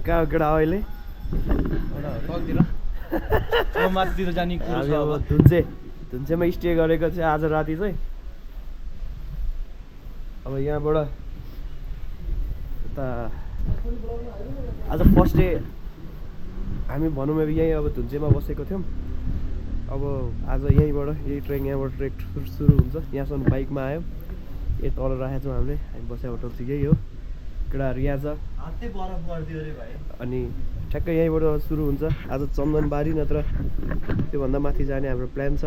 कहाँ केटा अहिले माथितिर जाने धुन्चेमा स्टे गरेको चाहिँ आज राति चाहिँ अब यहाँबाट यता आज फर्स्ट डे हामी भनौँ अब यहीँ अब धुन्चेमा बसेको थियौँ। अब आज यहीँबाट यही ट्रेक यहाँबाट ट्रेक सुरु हुन्छ। यहाँसम्म बाइकमा आयो, यही तल राखेको छौँ हामीले। हामी बसेको होटल चाहिँ यही हो, केटाहरू यहाँ छ। अनि ठ्याक्कै यहीँबाट सुरु हुन्छ आज चन्दनबारी नत्र त्योभन्दा माथि जाने हाम्रो प्लान छ।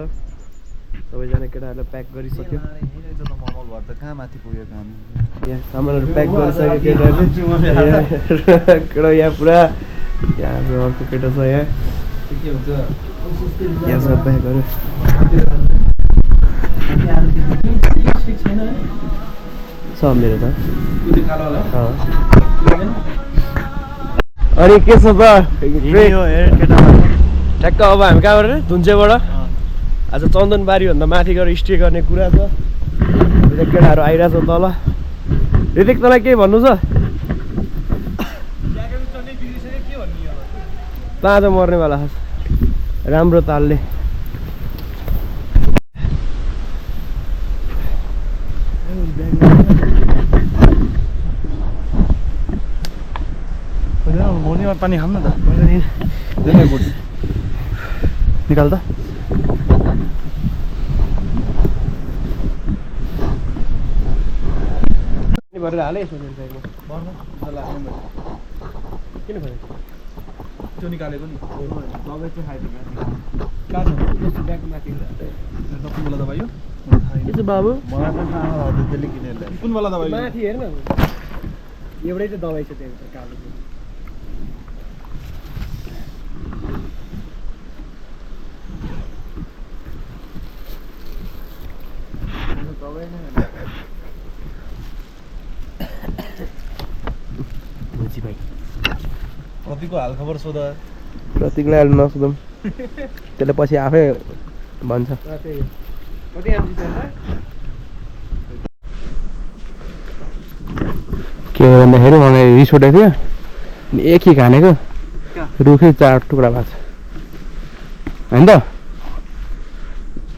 सबैजना केटाहरूलाई प्याक गरिसक्यो। कहाँ माथि पुगेको हामी यहाँ सामानहरू प्याक गरिसक्यो केटाहरूले। केटा यहाँ पुरा यहाँ हाम्रो अर्को केटा छ यहाँ के हुन्छ यहाँ सब प्याक गर्यो। छ मेरो त। अनि के छ त ठ्याक्क अब हामी कहाँबाट धुन्चेबाट आज चन्दनबारीभन्दा माथि गएर स्टे गर्ने कुरा छ। केटाहरू आइरहेछ तल। ऋतिक तँलाई केही भन्नु छ? त आज मर्नेवाला छ राम्रो तालले। मोनीमा पानी खाऊँ न त। निकाल त। भरेर हाले किन खोजेको त्यो निकालेको नि दबाई चाहिँ खाइदिनु ब्यागको माथि कुनवाला दबाई हो के छ बाबु? मलाई त थाहा भयो त्यसले किनेर कुनवाला दबाई माथि हेर्न एउटै चाहिँ दबाई छ त्यहाँ कालो। प्रतिको हालखबर सोध। प्रतीकलाई अहिले नसोधौँ, त्यसले पछि आफै भन्छ। के हो भन्दाखेरि मलाई रिस उठेको थियो अनि एक खिक हानेको रुखै 4 टुक्रा भएको छ होइन त।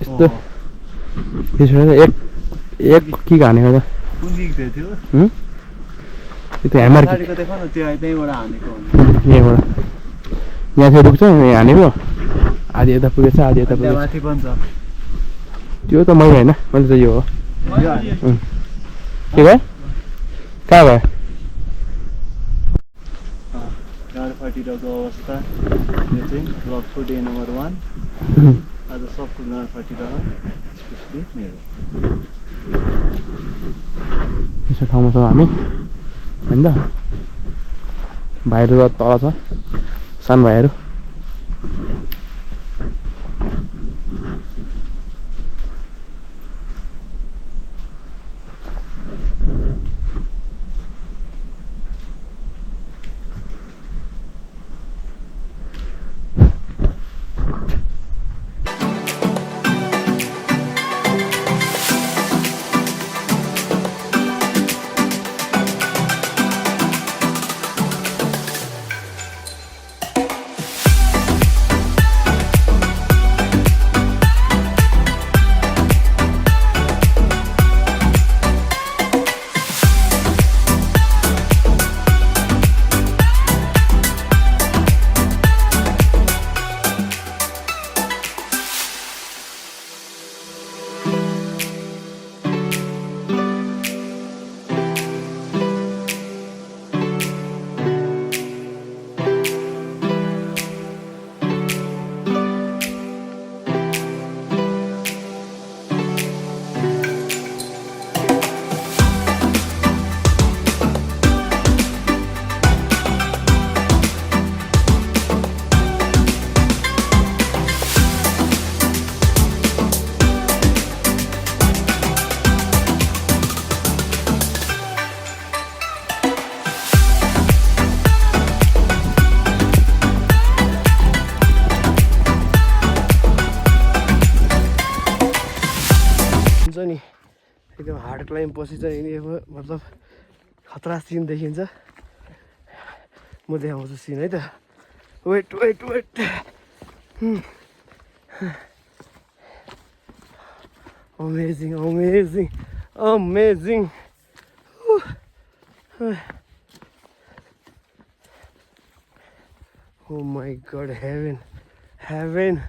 यस्तो रिस उठेको एक खिक हानेको त। त्यो ह्यामर यहाँबाट यहाँ चाहिँ रुख्छ हानेको आधी यता पुगेछ आधी यता पुगेछ। त्यो त मैले होइन मैले त यो हो। के भयो कहाँ भयो? गाडी फाटिरहेको अवस्था यो चाहिँ ब्लकको डे नम्बर 1 आज सबको गाडी फाटिरहेको स्पेसली मेरो यसो ठाउँमा छौँ हामी होइन त। भाइहरू तल छ सानो भाइहरू। हुन्छ नि एकदम हार्ड क्लाइम्ब पछि चाहिँ मतलब खतरा सिन देखिन्छ। म देखाउँछु सिन है त wait wait wait amazing amazing amazing Oh my god, heaven, heaven.